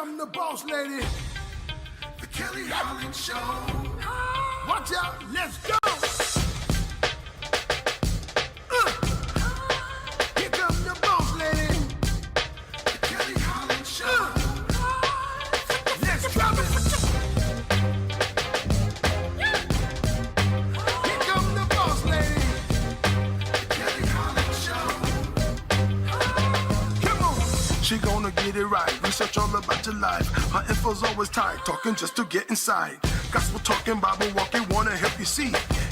come the boss lady, the Kelly Holland Show. Watch out, let's go. Here come the boss lady, the Kelly Holland Show. Let's drop it. Here come the boss lady, the Kelly Holland Show. Come on. She gonna get it right. Research all about your life. Her info's always tight. Talking just to get inside. Gospel talking, Bible walking, wanna help you see.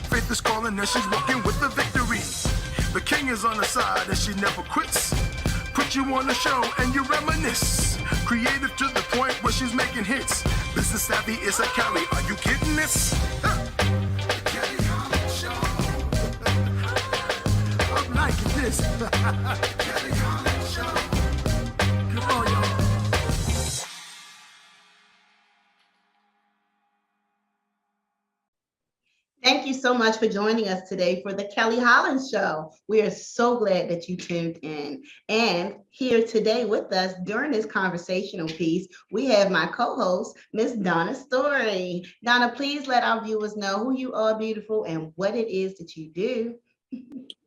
Faith is calling and she's walking with the victory. The king is on her side and she never quits. Put you on the show and you reminisce. Creative to the point where she's making hits. Business savvy is a Kelly. Are you kidding this? Kelly Holland Show. I'm liking this. Kelly Holland Show. Come on, y'all. Thank you so much for joining us today for the Kelly Holland Show. We are so glad that you tuned in. And here today with us during this conversational piece, we have my co-host, Miss Donna Story. Donna, please let our viewers know who you are, beautiful, and what it is that you do.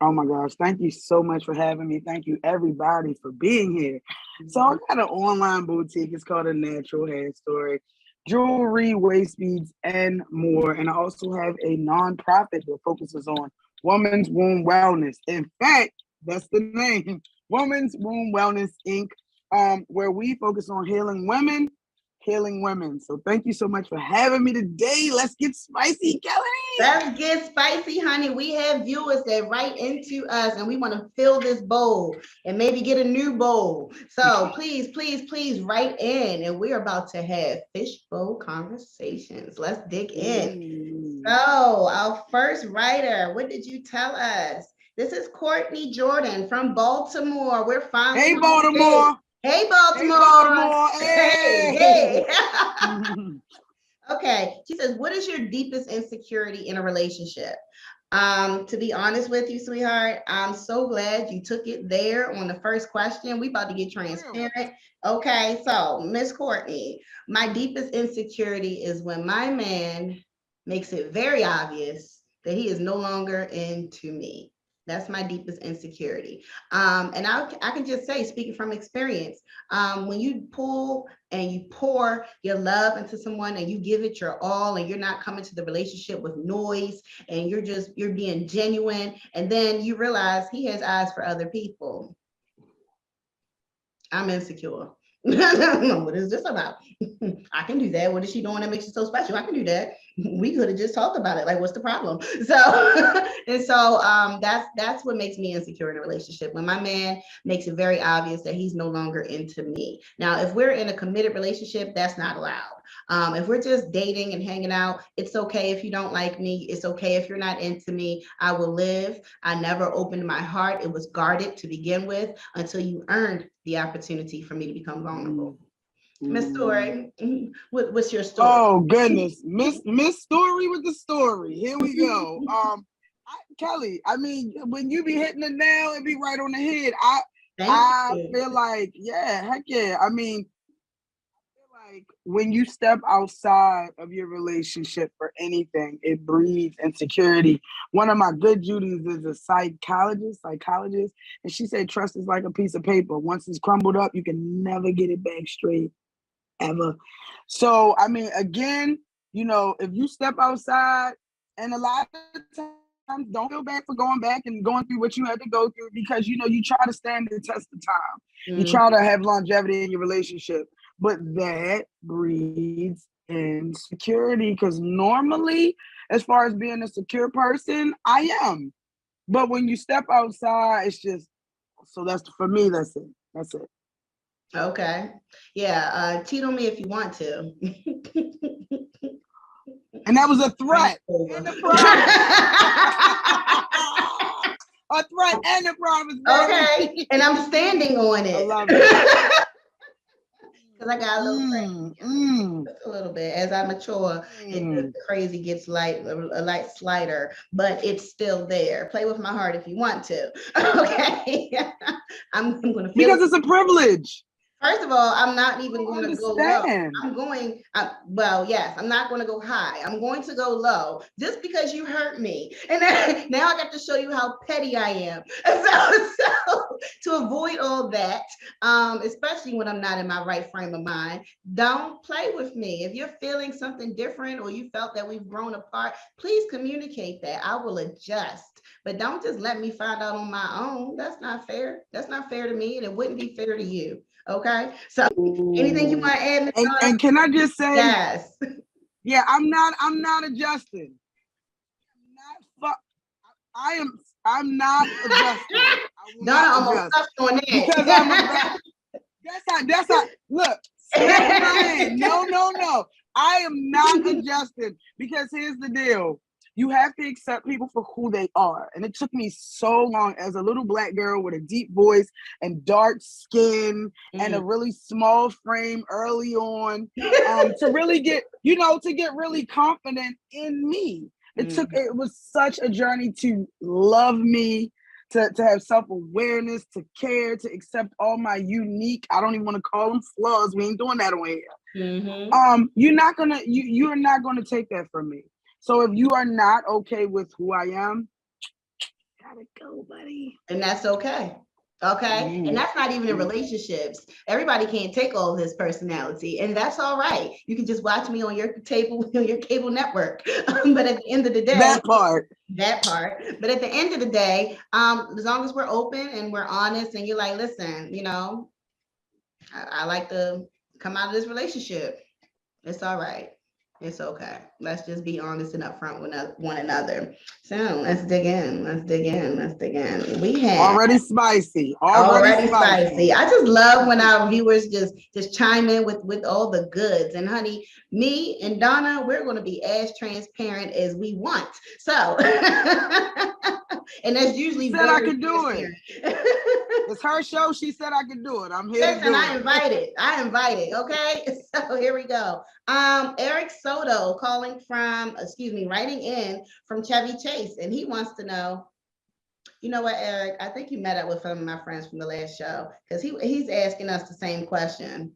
Oh my gosh, thank you so much for having me. Thank you everybody for being here. So I got an online boutique. It's called A Natural Hair Story. Jewelry, waist beads, and more. And I also have a nonprofit that focuses on women's womb wellness. In fact, that's the name, Women's Womb Wellness Inc., where we focus on healing women. So thank you so much for having me today. Let's get spicy, Kelly. Let's get spicy, honey. We have viewers that write into us and we want to fill this bowl and maybe get a new bowl. So please, please, please write in, and we're about to have fishbowl conversations. Let's dig in. So our first writer, what did you tell us? This is Courtney Jordan from Baltimore. We're finally. Hey, Baltimore. Hey, Baltimore. Hey, Baltimore. Hey. Okay. She says, what is your deepest insecurity in a relationship? To be honest with you, sweetheart, I'm so glad you took it there on the first question. We about to get transparent. Okay. So, Miss Courtney, my deepest insecurity is when my man makes it very obvious that he is no longer into me. That's my deepest insecurity. And I can just say, speaking from experience, when you pull and you pour your love into someone and you give it your all and you're not coming to the relationship with noise and you're being genuine, and then you realize he has eyes for other people. I'm insecure. What is this about? I can do that. What is she doing that makes you so special? I can do that. We could have just talked about it. Like, what's the problem? So, that's what makes me insecure in a relationship. When my man makes it very obvious that he's no longer into me. Now, if we're in a committed relationship, that's not allowed. If we're just dating and hanging out, it's okay if you don't like me. It's okay if you're not into me. I will live. I never opened my heart. It was guarded to begin with until you earned the opportunity for me to become vulnerable. Miss Story, what's your story? Oh goodness, Miss Story with the story. Here we go. Kelly, I mean, when you be hitting the nail and be right on the head, I feel like, yeah, heck yeah. I mean, I feel like when you step outside of your relationship for anything, it breeds insecurity. One of my good Judies is a psychologist, and she said trust is like a piece of paper. Once it's crumbled up, you can never get it back straight, ever. So, I mean, again, you know, if you step outside, and a lot of times, don't feel bad for going back and going through what you had to go through, because, you know, you try to stand the test of time. You try to have longevity in your relationship. But that breeds insecurity, because normally, as far as being a secure person, I am. But when you step outside, it's just, so that's, for me, that's it. That's it. Okay. Yeah. Cheat on me if you want to. And that was a threat. And a promise. A threat and a promise. Okay. And I'm standing on it. I love it. Because I got a little a little bit. As I mature, the crazy gets a light slighter, but it's still there. Play with my heart if you want to. Okay. I'm gonna feel because it's a privilege. First of all, I'm not even going to go low. Well, yes, I'm not going to go high. I'm going to go low just because you hurt me. And then, now I got to show you how petty I am. So to avoid all that, especially when I'm not in my right frame of mind, don't play with me. If you're feeling something different or you felt that we've grown apart, please communicate that. I will adjust. But don't just let me find out on my own. That's not fair. That's not fair to me, and it wouldn't be fair to you. Okay. So anything you want to add, Ms. And can I just say, yes. Yeah, I'm not adjusting. I'm not adjusting. Donna almost touched on that. Because I'm a that's how look, smack my hand. No. I am not adjusting because here's the deal. You have to accept people for who they are. And it took me so long as a little Black girl with a deep voice and dark skin and a really small frame early on to really get, to get really confident in me. It was such a journey to love me, to have self-awareness, to care, to accept all my unique, I don't even want to call them flaws. We ain't doing that on here. You're not gonna take that from me. So if you are not okay with who I am, gotta go, buddy. And that's okay. Okay. And that's not even in relationships. Everybody can't take all this personality, and that's all right. You can just watch me on your cable network. But at the end of the day, that part. But at the end of the day, as long as we're open and we're honest, and you're like, listen, I like to come out of this relationship. It's all right. It's okay. Let's just be honest and upfront with one another. So let's dig in. We have already spicy. I just love when our viewers just chime in with all the goods. And honey, me and Donna, we're going to be as transparent as we want. So, and that's usually said I could do it. It's her show. She said I could do it. I'm here. Listen, I invited. Okay, so here we go. Eric Soto writing in from Chevy Chase, and he wants to know, you know what, Eric? I think you met up with some of my friends from the last show, because he's asking us the same question,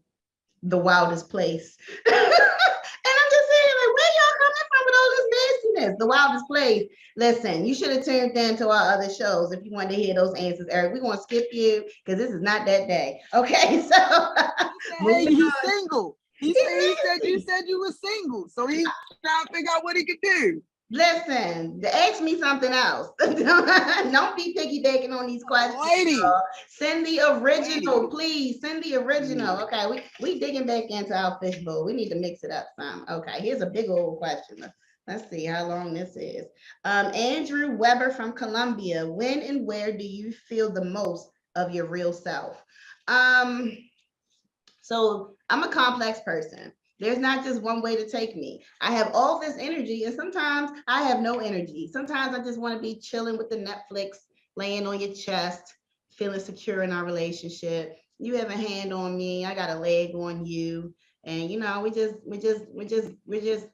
the wildest place. And I'm just saying, like, where y'all coming from with all this nastiness? The wildest place. Listen, you should have tuned in to our other shows if you wanted to hear those answers, Eric. We're gonna skip you because this is not that day. Okay, so hey, he's single. He said you said you were single, so he's trying to figure out what he could do. Listen, ask me something else. Don't be piggybacking on these questions. Lady. Send the original, please. Send the original. Okay, we digging back into our fishbowl. We need to mix it up some. Okay, here's a big old question. Let's see how long this is. Andrew Weber from Columbia. When and where do you feel the most of your real self? So I'm a complex person. There's not just one way to take me. I have all this energy, and sometimes I have no energy. Sometimes I just want to be chilling with the Netflix, laying on your chest, feeling secure in our relationship. You have a hand on me, I got a leg on you, and we're just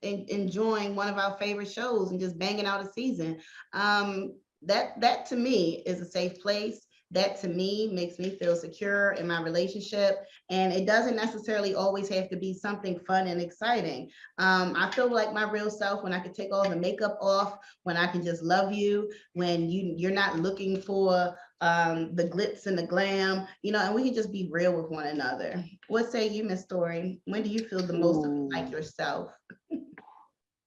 enjoying one of our favorite shows and just banging out a season. That to me is a safe place. That to me makes me feel secure in my relationship. And it doesn't necessarily always have to be something fun and exciting. I feel like my real self when I can take all the makeup off, when I can just love you, when you're not looking for the glitz and the glam, and we can just be real with one another. What say you, Miss Story? When do you feel the most like yourself?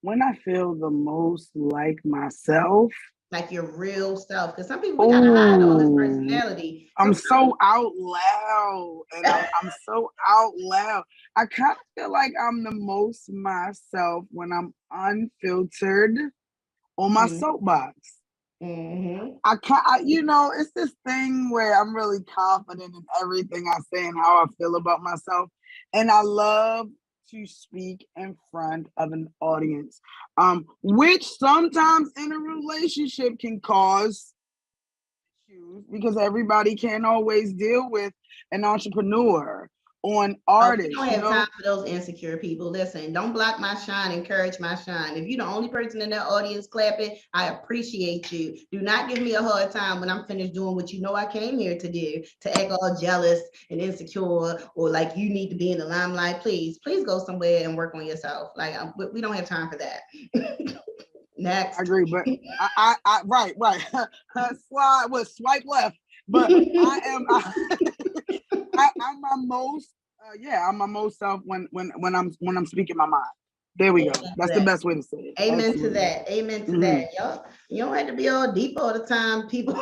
When I feel the most like myself, like your real self, because some people gotta hide all this personality. I'm so out loud, and I'm so out loud. I kind of feel like I'm the most myself when I'm unfiltered on my soapbox. It's this thing where I'm really confident in everything I say and how I feel about myself, and I love to speak in front of an audience, which sometimes in a relationship can cause issues because everybody can't always deal with an entrepreneur on artists. We don't have time for those insecure people. Listen, don't block my shine, encourage my shine. If you're the only person in that audience clapping, I appreciate you. Do not give me a hard time when I'm finished doing what you know I came here to do, to act all jealous and insecure, or like you need to be in the limelight. Please go somewhere and work on yourself. Like, we don't have time for that. Next. I agree, but I right. Swipe left. But I'm my most I'm my most self when I'm speaking my mind. There we go. That's the best way to say it. Amen to that. Amen to that. Y'all, you don't have to be all deep all the time, people.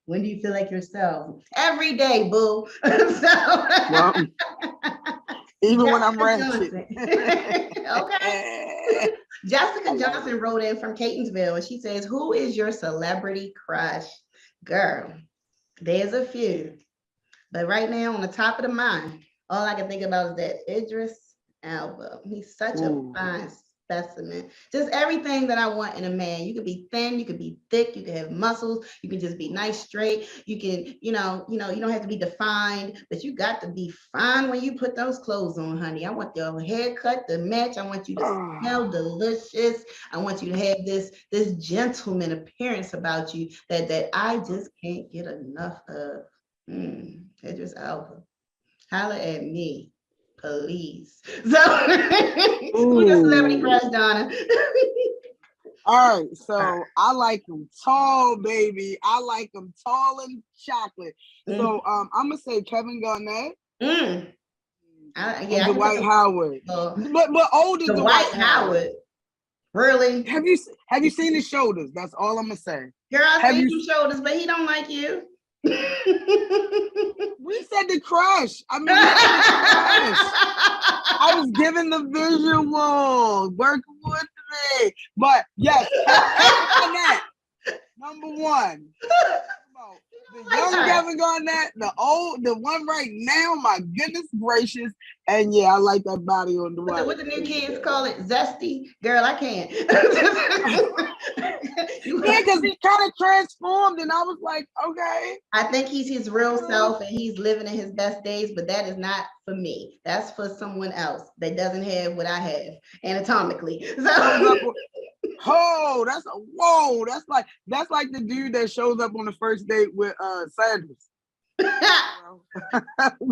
When do you feel like yourself? Every day, boo. Well, even when I'm ranting. Okay. Jessica Johnson wrote in from Catonsville, and she says, "Who is your celebrity crush?" Girl, there's a few, but right now on the top of the mind, all I can think about is that Idris Elba. He's such a fine specimen. Just everything that I want in a man. You could be thin, you could be thick, you could have muscles, you can just be nice, straight. You can, you don't have to be defined, but you got to be fine when you put those clothes on, honey. I want your haircut to match. I want you to smell delicious. I want you to have this gentleman appearance about you that I just can't get enough of. Idris Elba. Holla at me, please. So, who's your celebrity crush, Donna? All right, so I like them tall, baby. I like them tall and chocolate. So I'm gonna say Kevin Garnett. Dwight Howard. But older than Dwight Howard. Really? Have you seen his shoulders? That's all I'm gonna say. Girl, I seen his shoulders, but he don't like you. We said the crush. I mean, I was given the visual, working with me. But yes, number one. The young Kevin Garnett, the one right now, my goodness gracious. And yeah, I like that body on the right. What the new kids call it? Zesty? Girl, I can't. Yeah, because he kind of transformed, and I was like, okay. I think he's his real self, and he's living in his best days, but that is not for me. That's for someone else that doesn't have what I have anatomically. So. That's like the dude that shows up on the first date with Sanders.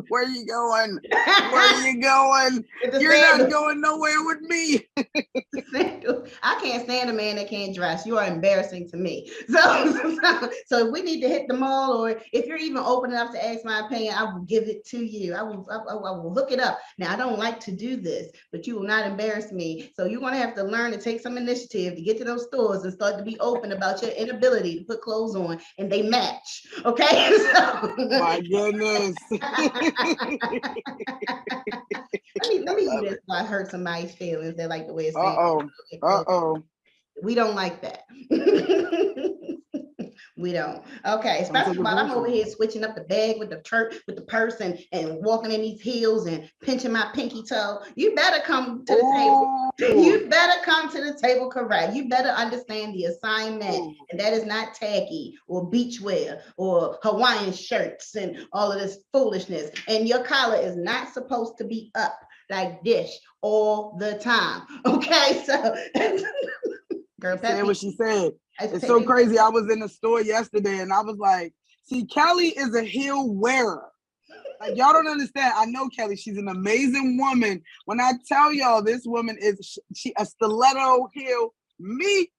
Where you going? You're not going nowhere with me. I can't stand a man that can't dress. You are embarrassing to me. So if we need to hit the mall, or if you're even open enough to ask my opinion, I will give it to you. I will hook it up. Now, I don't like to do this, but you will not embarrass me. So you're going to have to learn to take some initiative to get to those stores and start to be open about your inability to put clothes on and they match. Okay? My goodness. Let me do this so I hurt somebody's feelings. They like the way it's We don't like that. We don't. Okay, especially while I'm over here switching up the bag with the purse and walking in these heels and pinching my pinky toe. You better come to the table. You better come to the table correct. You better understand the assignment, and that is not tacky or beachwear or Hawaiian shirts and all of this foolishness. And your collar is not supposed to be up like this all the time. Okay, so girl, said what she said. It's so crazy. I was in the store yesterday and I was like, see, Kelly is a heel wearer. Like, y'all don't understand. I know Kelly. She's an amazing woman. When I tell y'all this woman is she a stiletto heel, me,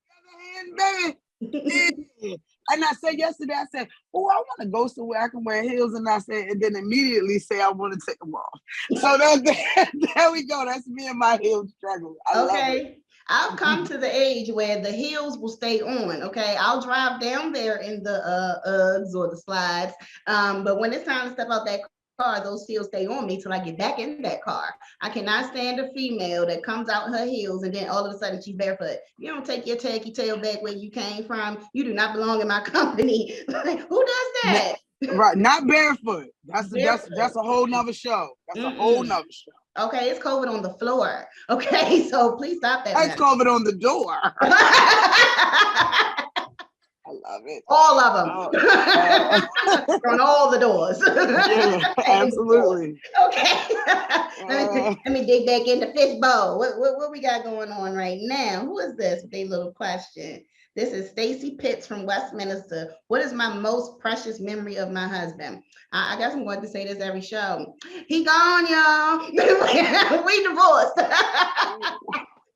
the other hand, baby. And I said yesterday, I said, oh, I want to go somewhere I can wear heels. And I said, and then immediately say I want to take them off. So there we go. That's me and my heel struggle. Okay. I've come to the age where the heels will stay on, okay? I'll drive down there in the Uggs or the slides, but when it's time to step out that car, those heels stay on me till I get back in that car. I cannot stand a female that comes out in her heels and then all of a sudden she's barefoot. You don't take your tacky tail back where you came from. You do not belong in my company. Who does that? Right, not barefoot. That's a whole nother show. That's a whole nother show. Okay, it's COVID on the floor. Okay, so please stop that. It's COVID on the door. love it. All of them. On all the doors. Yeah, absolutely. Okay. Let me dig back in the fishbowl. What we got going on right now? Who is this with a little question? This is Stacy Pitts from Westminster. What is my most precious memory of my husband? I guess I'm going to say this every show. He gone, y'all. We divorced.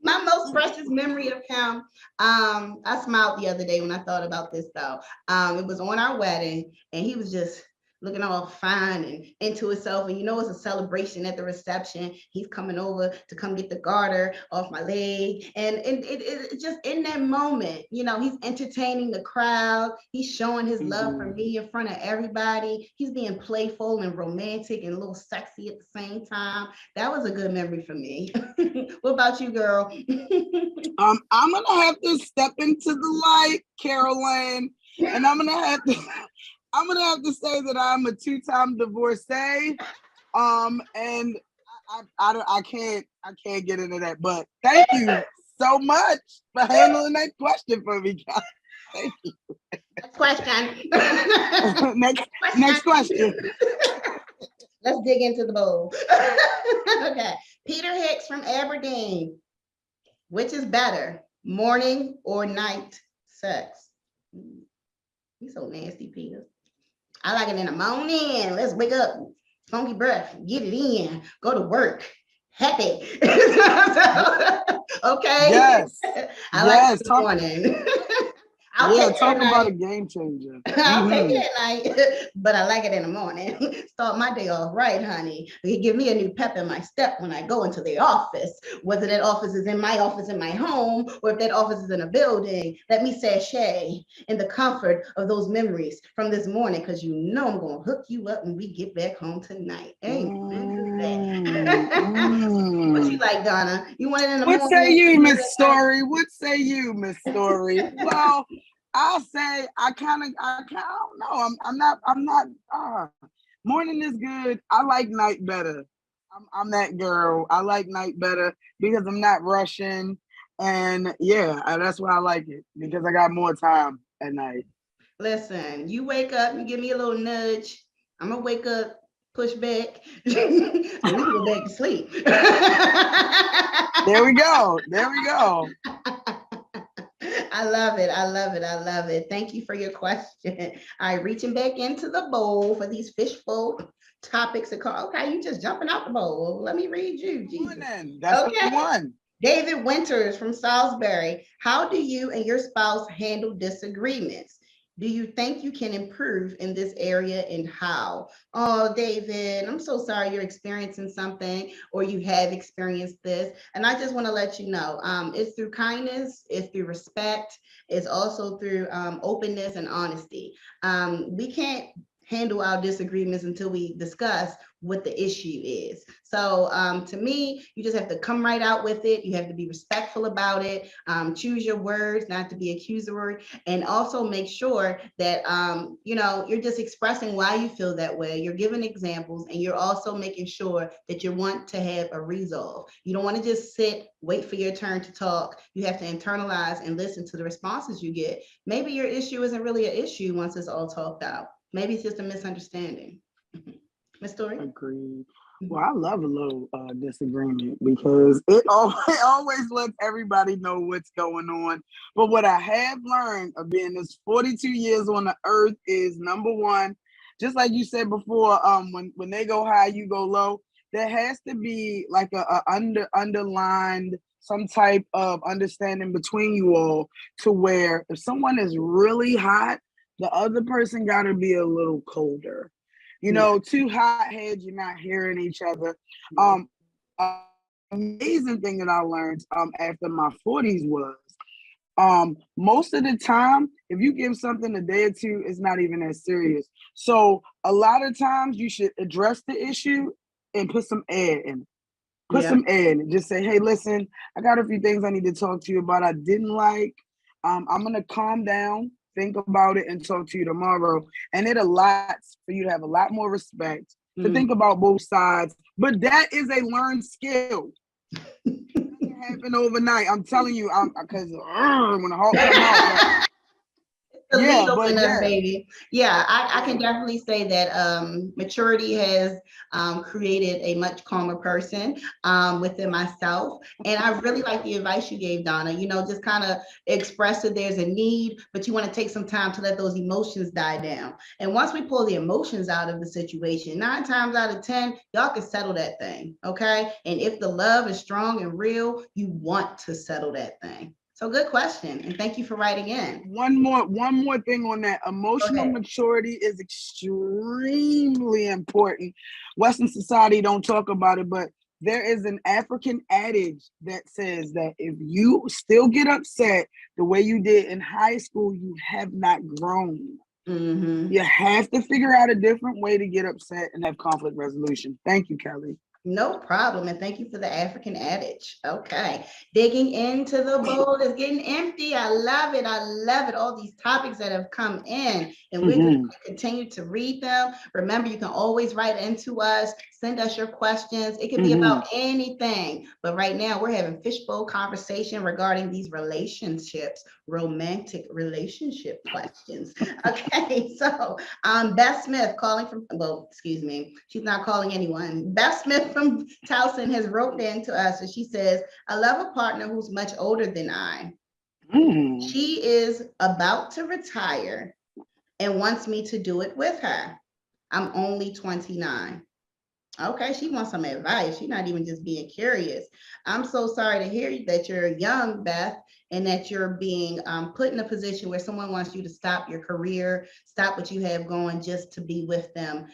My most precious memory of him, I smiled the other day when I thought about this though. It was on our wedding and he was just looking all fine and into himself. And you know, it's a celebration at the reception. He's coming over to come get the garter off my leg. And it just in that moment, you know, he's entertaining the crowd. He's showing his love for me in front of everybody. He's being playful and romantic and a little sexy at the same time. That was a good memory for me. What about you, girl? I'm gonna have to step into the light, Caroline, and I'm gonna have to say that I'm a 2-time divorcee. And I can't get into that. But thank you so much for handling that question for me, guys. Thank you. Next question. Next question. Let's dig into the bowl. Okay. Peter Hicks from Aberdeen. Which is better, morning or night sex? You're so nasty, Peter. I like it in the morning. Let's wake up, funky breath, get it in, go to work, happy. Okay. Yes. I like it in the morning. Talk about a game changer. I'll take it at night, but I like it in the morning. Start my day off right, honey. You give me a new pep in my step when I go into the office, whether that office is in my home, or if that office is in a building. Let me sashay in the comfort of those memories from this morning, because you know I'm going to hook you up when we get back home tonight. Amen to that. What you like, Donna? You want it in the morning? What say you, Miss Story? What say you, Miss Story? Well, I'll say I don't know. I'm not. Morning is good. I like night better. I'm that girl. I like night better because I'm not rushing, and that's why I like it, because I got more time at night. Listen, you wake up, you give me a little nudge. I'm gonna wake up, push back, and we go back to sleep. There we go. I love it. Thank you for your question. All right, reaching back into the bowl for these fishbowl topics. Okay, you just jumping out the bowl. Well, let me read you, Jesus. That's okay. What you want. David Winters from Salisbury. How do you and your spouse handle disagreements? Do you think you can improve in this area, and how? Oh, David, I'm so sorry you're experiencing something, or you have experienced this. And I just want to let you know, it's through kindness, it's through respect, it's also through openness and honesty. We can't handle our disagreements until we discuss what the issue is. So to me, you just have to come right out with it. You have to be respectful about it. Choose your words, not to be accusatory, and also make sure that you're just expressing why you feel that way. You're giving examples, and you're also making sure that you want to have a resolve. You don't want to just sit, wait for your turn to talk. You have to internalize and listen to the responses you get. Maybe your issue isn't really an issue once it's all talked out. Maybe it's just a misunderstanding. Miss Story? Agreed. Well, I love a little disagreement, because it always lets everybody know what's going on. But what I have learned of being this 42 years on the earth is, number one, just like you said before, when they go high, you go low. There has to be like a underlined some type of understanding between you all, to where if someone is really hot, the other person got to be a little colder. Two hot heads, you're not hearing each other. Amazing thing that I learned after my 40s was, most of the time, if you give something a day or two, it's not even as serious. So a lot of times you should address the issue and put some air in it. Some air in it. Just say, hey, listen, I got a few things I need to talk to you about I didn't like. I'm going to calm down, think about it, and talk to you tomorrow. And it allows for you to have a lot more respect, to think about both sides. But that is a learned skill. It doesn't happen overnight. I'm telling you, because when the Hulk come out, The Yeah, legal but in us, yeah. baby. Yeah, I can definitely say that maturity has created a much calmer person within myself. And I really like the advice you gave, Donna. You know, just kind of express that there's a need, but you want to take some time to let those emotions die down. And once we pull the emotions out of the situation, 9 times out of 10, y'all can settle that thing. Okay. And if the love is strong and real, you want to settle that thing. So good question. And thank you for writing in. One more thing on that. Emotional maturity is extremely important. Western society don't talk about it, but there is an African adage that says that if you still get upset the way you did in high school, you have not grown. Mm-hmm. You have to figure out a different way to get upset and have conflict resolution. Thank you, Kelly. No problem. And thank you for the African adage. Okay. Digging into the bowl is getting empty. I love it. I love it. All these topics that have come in, and we're just going to continue to read them. Remember, you can always write into us. Send us your questions. It could be about anything. But right now, we're having fishbowl conversation regarding these relationships, romantic relationship questions. Okay. So Beth Smith calling from, well, excuse me. She's not calling anyone. Beth Smith from Towson has wrote in to us, and she says, I love a partner who's much older than I. She is about to retire and wants me to do it with her. I'm only 29. Okay, she wants some advice. She's not even just being curious. I'm so sorry to hear that you're young, Beth, and that you're being put in a position where someone wants you to stop your career, stop what you have going just to be with them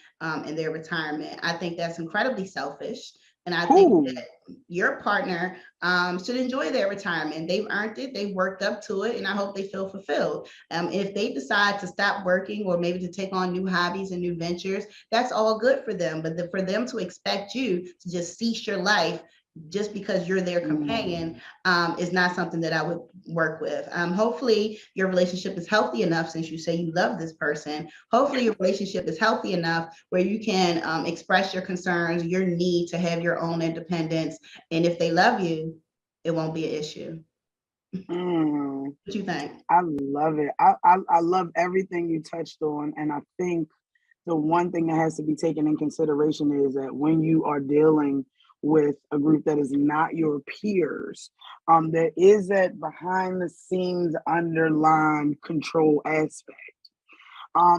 in their retirement. I think that's incredibly selfish. And I think that your partner should enjoy their retirement. They've earned it. They've worked up to it. And I hope they feel fulfilled. If they decide to stop working or maybe to take on new hobbies and new ventures, that's all good for them. But for them to expect you to just cease your life just because you're their companion is not something that I would work with. Hopefully your relationship is healthy enough, since you say you love this person. Hopefully your relationship is healthy enough where you can express your concerns, your need to have your own independence. And if they love you, it won't be an issue. What do you think? I love it. I love everything you touched on. And I think the one thing that has to be taken in consideration is that when you are dealing with a group that is not your peers, there is that behind the scenes underlying control aspect,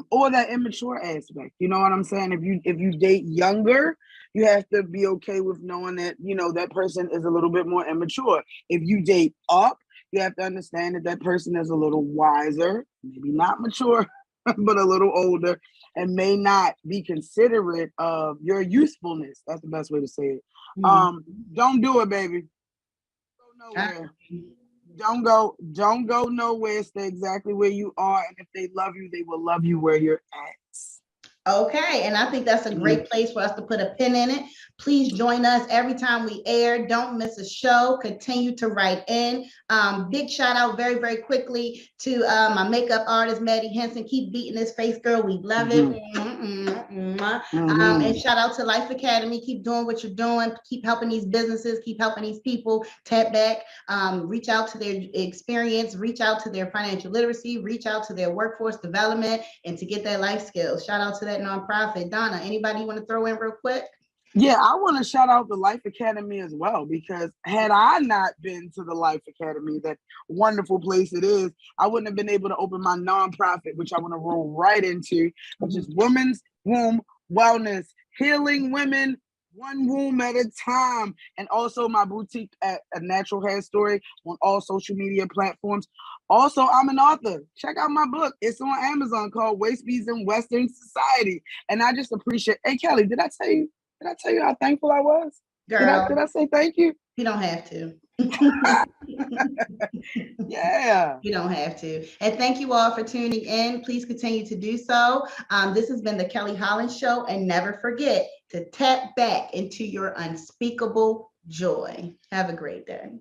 or that immature aspect. You know what I'm saying? If you date younger, you have to be okay with knowing that, you know, that person is a little bit more immature. If you date up, you have to understand that that person is a little wiser, maybe not mature, but a little older, and may not be considerate of your usefulness. That's the best way to say it. Don't do it, baby. Go nowhere. Don't go nowhere. Stay exactly where you are. And if they love you, they will love you where you're at. Okay, and I think that's a great place for us to put a pin in it. Please join us every time we air. Don't miss a show. Continue to write in. Big shout out very, very quickly to my makeup artist, Maddie Henson. Keep beating this face, girl. We love it. And shout out to Life Academy. Keep doing what you're doing. Keep helping these businesses. Keep helping these people tap back. Reach out to their experience. Reach out to their financial literacy. Reach out to their workforce development, and to get that life skills. Shout out to that nonprofit. Donna, anybody you want to throw in real quick? Yeah, I want to shout out the Life Academy as well, because had I not been to the Life Academy, that wonderful place it is, I wouldn't have been able to open my nonprofit, which I want to roll right into, which is Women's Womb Wellness, healing women one womb at a time, and also my boutique at A Natural Hair Story on all social media platforms. Also, I'm an author. Check out my book. It's on Amazon, called Waist Beads in Western Society. And I just appreciate. Hey, Kelly, did I tell you how thankful I was? Girl, did I say thank you? You don't have to. Yeah. You don't have to. And thank you all for tuning in. Please continue to do so. This has been the Kelly Holland Show. And never forget to tap back into your unspeakable joy. Have a great day.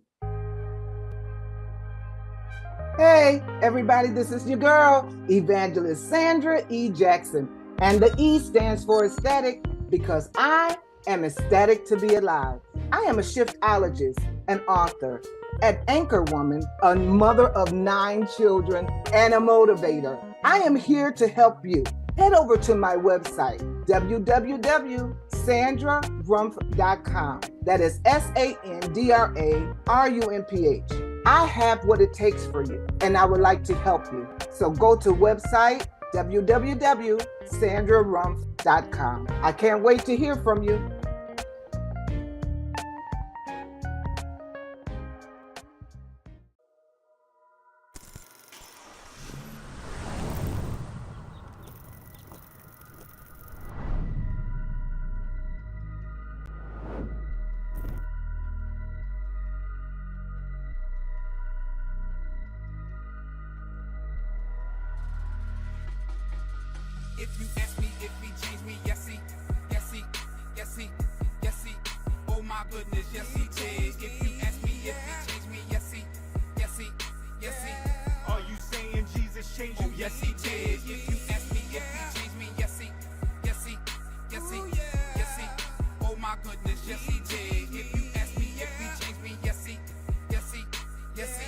Hey, everybody, this is your girl, Evangelist Sandra E. Jackson. And the E stands for aesthetic, because I am ecstatic to be alive. I am a shiftologist, an author, an anchor woman, a mother of 9 children, and a motivator. I am here to help you. Head over to my website, www.sandrarumph.com. That is SANDRARUMPH. I have what it takes for you, and I would like to help you. So go to website www.sandrarumph.com. I can't wait to hear from you. If you ask me if he changed me, yes he, yes he, yes he, yes he. Oh my goodness, yes he did. If you ask me if he changed me, yes he, yes he, yes he. Are you saying Jesus changed you? Oh yes he did. If you ask me if he changed me, yes he, yes he, yes he, yes he. Oh my goodness, yes he did. If you ask me if he changed me, yes he, yes he, yes he.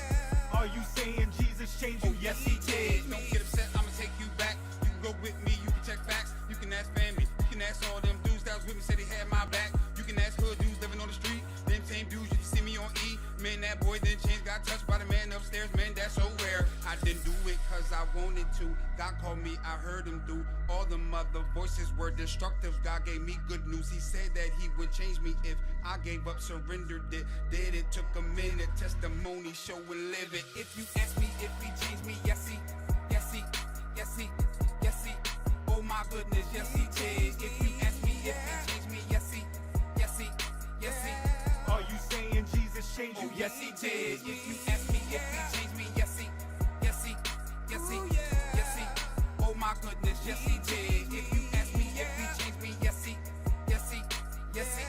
Are you saying Jesus changed you? Oh yes he did. Don't get upset, I'ma take you back. You can go with me, you can check facts. You can ask family, you can ask all them dudes that was with me, said they had my back. You can ask hood dudes living on the street. Them same dudes you can see me on E. Man, that boy then changed, got touched by the man upstairs. Man, that's so rare. I didn't do it cause I wanted to. God called me, I heard him do. All the other voices were destructive. God gave me good news. He said that he would change me if I gave up, surrendered it. Did it took a minute, testimony, show and live it. If you ask me if he changed me, yes he, yes he, yes he, yes he. Oh my goodness, yes he did. If you ask me if he changed me, yes he, yes he, yes he. Are you saying Jesus changed you? Oh yes he did. If you ask me if he changed me, yes he, yes he, yes he, yes he. Oh my goodness, yes he did. If you ask me if he changed me, yes he, yes he, yes he.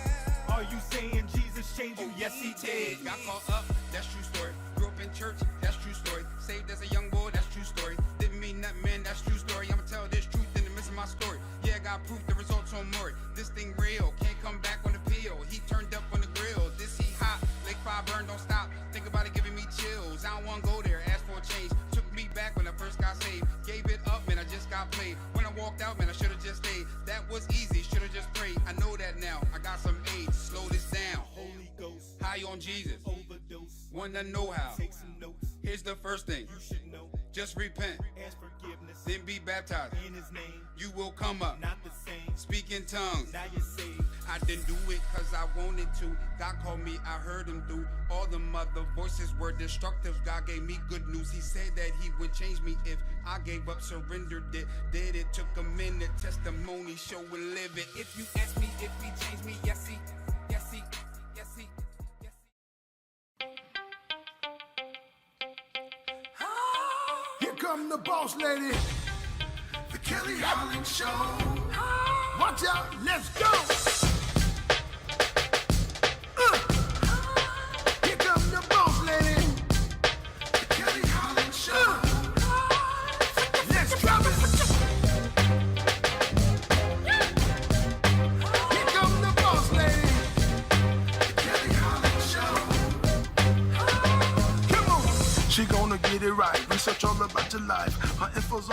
Are you saying Jesus changed you? Oh yes he did. Got caught up, that's true story. Grew up in church, that's true story. Saved as a young boy, that's true story. Didn't mean nothing, man, that's true story. I'ma tell this truth in the midst of my story. Yeah, I got proof, the results on Maury. This thing real, can't come back on the peel. He turned up on the grill, this he hot. Lake 5 burn, don't stop. Think about it, giving me chills. I don't wanna go there, ask for a change. Took me back when I first got saved. Gave it up, man, I just got played. When I walked out, man, I should've just stayed. That was easy, should've just prayed. I know that now, I got some age. Slow this down. Holy Ghost, High on Jesus, overdose. wanna know how. Take some notes. Here's the first thing, You should know. just repent, Ask forgiveness then be baptized. in his name. You will come up, Not the same. speak in tongues. Now you're saved. I didn't do it cause I wanted to. God called me, I heard him do. All the other voices were destructive. God gave me good news. He said that he would change me if I gave up, surrendered it. Did it took a minute, testimony, show and live it. If you ask me if he changed me, yes he, yes he, yes he, yes he. Here come the boss lady, the Kelly Holland Show. Watch out, let's go. Here come the boss lady, the Kelly Holland Show. Let's drop it. Here come the boss lady, the Kelly Holland Show. Come on. She gonna get it right. Research all about your life. Her info's always